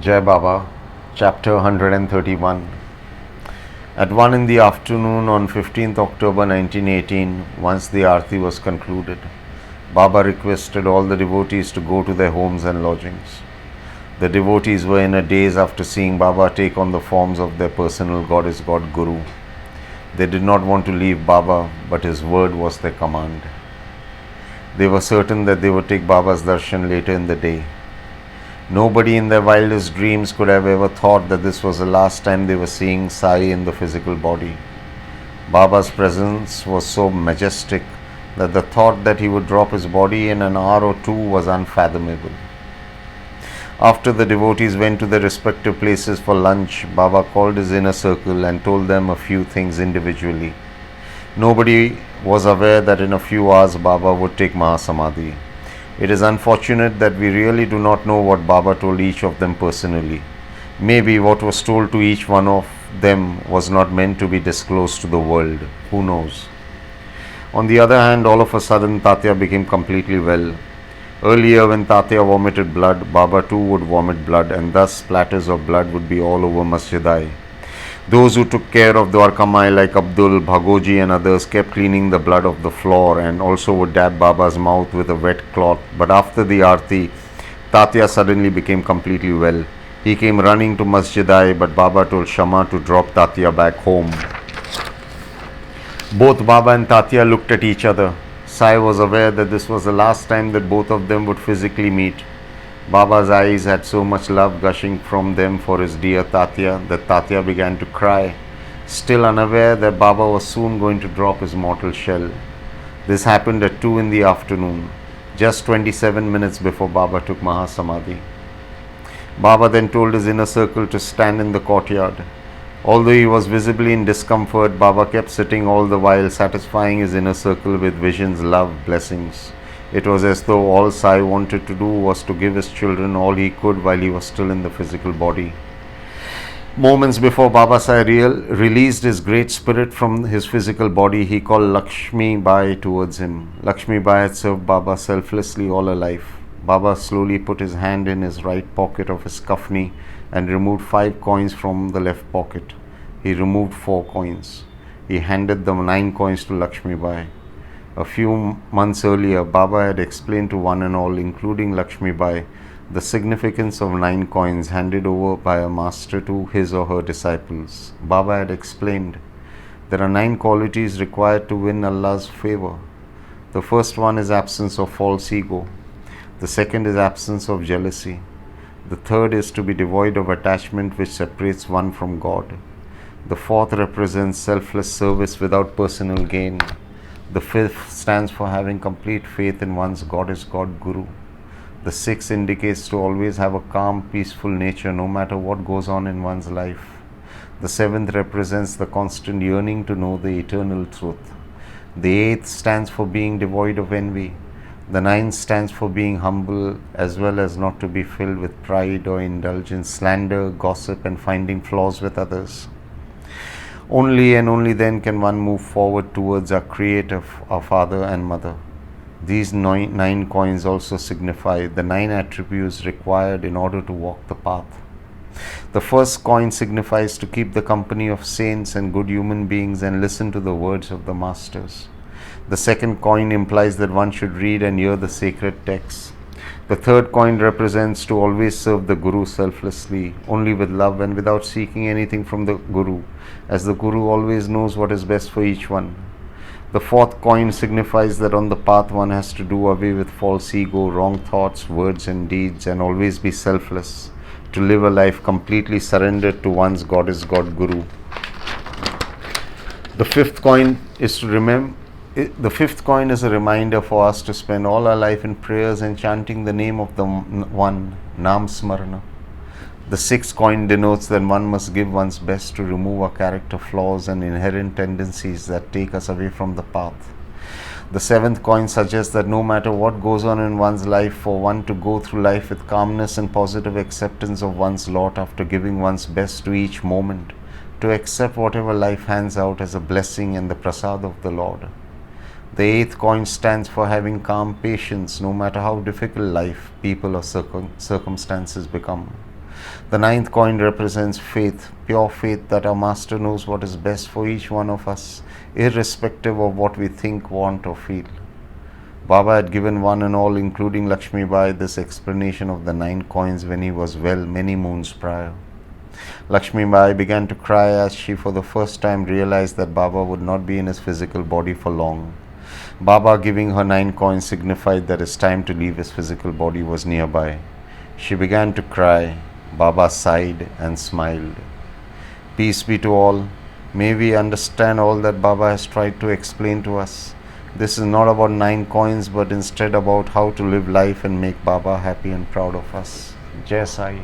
Jai Baba, Chapter 131. At 1 in the afternoon on 15th October 1918, once the Aarti was concluded, Baba requested all the devotees to go to their homes and lodgings. The devotees were in a daze after seeing Baba take on the forms of their personal goddess god Guru. They did not want to leave Baba, but his word was their command. They were certain that they would take Baba's darshan later in the day. Nobody in their wildest dreams could have ever thought that this was the last time they were seeing Sai in the physical body. Baba's presence was so majestic that the thought that he would drop his body in an hour or two was unfathomable. After the devotees went to their respective places for lunch, Baba called his inner circle and told them a few things individually. Nobody was aware that in a few hours Baba would take Mahasamadhi. It is unfortunate that we really do not know what Baba told each of them personally. Maybe what was told to each one of them was not meant to be disclosed to the world. Who knows? On the other hand, all of a sudden Tatya became completely well. Earlier, when Tatya vomited blood, Baba too would vomit blood, and thus splatters of blood would be all over Masjidai. Those who took care of Dwarkamai like Abdul, Bhagoji and others kept cleaning the blood of the floor and also would dab Baba's mouth with a wet cloth. But after the Aarti, Tatya suddenly became completely well. He came running to Masjidai, but Baba told Shama to drop Tatya back home. Both Baba and Tatya looked at each other. Sai was aware that this was the last time that both of them would physically meet. Baba's eyes had so much love gushing from them for his dear Tatya that Tatya began to cry, still unaware that Baba was soon going to drop his mortal shell. This happened at 2 in the afternoon, just 27 minutes before Baba took Mahasamadhi. Baba then told his inner circle to stand in the courtyard. Although he was visibly in discomfort, Baba kept sitting all the while, satisfying his inner circle with visions, love, blessings. It was as though all Sai wanted to do was to give his children all he could while he was still in the physical body. Moments before Baba Sai released his great spirit from his physical body, he called Lakshmi Bai towards him. Lakshmi Bai had served Baba selflessly all her life. Baba slowly put his hand in his right pocket of his kafni and removed 5 coins from the left pocket. He removed 4 coins. He handed the 9 coins to Lakshmi Bai. A few months earlier, Baba had explained to one and all, including Lakshmi Bai, the significance of 9 coins handed over by a master to his or her disciples. Baba had explained, there are 9 qualities required to win Allah's favor. The first one is absence of false ego. The second is absence of jealousy. The third is to be devoid of attachment which separates one from God. The fourth represents selfless service without personal gain. The fifth stands for having complete faith in one's goddess god Guru. The sixth indicates to always have a calm, peaceful nature no matter what goes on in one's life. The seventh represents the constant yearning to know the eternal truth. The eighth stands for being devoid of envy. The ninth stands for being humble as well as not to be filled with pride or indulge in slander, gossip and finding flaws with others. Only and only then can one move forward towards our Creator, our Father and Mother. These 9 coins also signify the 9 attributes required in order to walk the path. The first coin signifies to keep the company of saints and good human beings and listen to the words of the masters. The second coin implies that one should read and hear the sacred texts. The third coin represents to always serve the Guru selflessly, only with love and without seeking anything from the Guru, as the Guru always knows what is best for each one. The fourth coin signifies that on the path one has to do away with false ego, wrong thoughts, words and deeds, and always be selfless, to live a life completely surrendered to one's goddess god Guru. The fifth coin is a reminder for us to spend all our life in prayers and chanting the name of the One, Nam Smarana. The sixth coin denotes that one must give one's best to remove our character flaws and inherent tendencies that take us away from the path. The seventh coin suggests that no matter what goes on in one's life, for one to go through life with calmness and positive acceptance of one's lot after giving one's best to each moment, to accept whatever life hands out as a blessing and the prasad of the Lord. The eighth coin stands for having calm patience no matter how difficult life, people or circumstances become. The ninth coin represents faith, pure faith that our Master knows what is best for each one of us, irrespective of what we think, want, or feel. Baba had given one and all, including Lakshmi Bai, this explanation of the 9 coins when he was well many moons prior. Lakshmi Bai began to cry as she for the first time realized that Baba would not be in his physical body for long. Baba giving her 9 coins signified that his time to leave his physical body was nearby. She began to cry. Baba sighed and smiled. Peace be to all. May we understand all that Baba has tried to explain to us. This is not about 9 coins, but instead about how to live life and make Baba happy and proud of us. Jai Sai.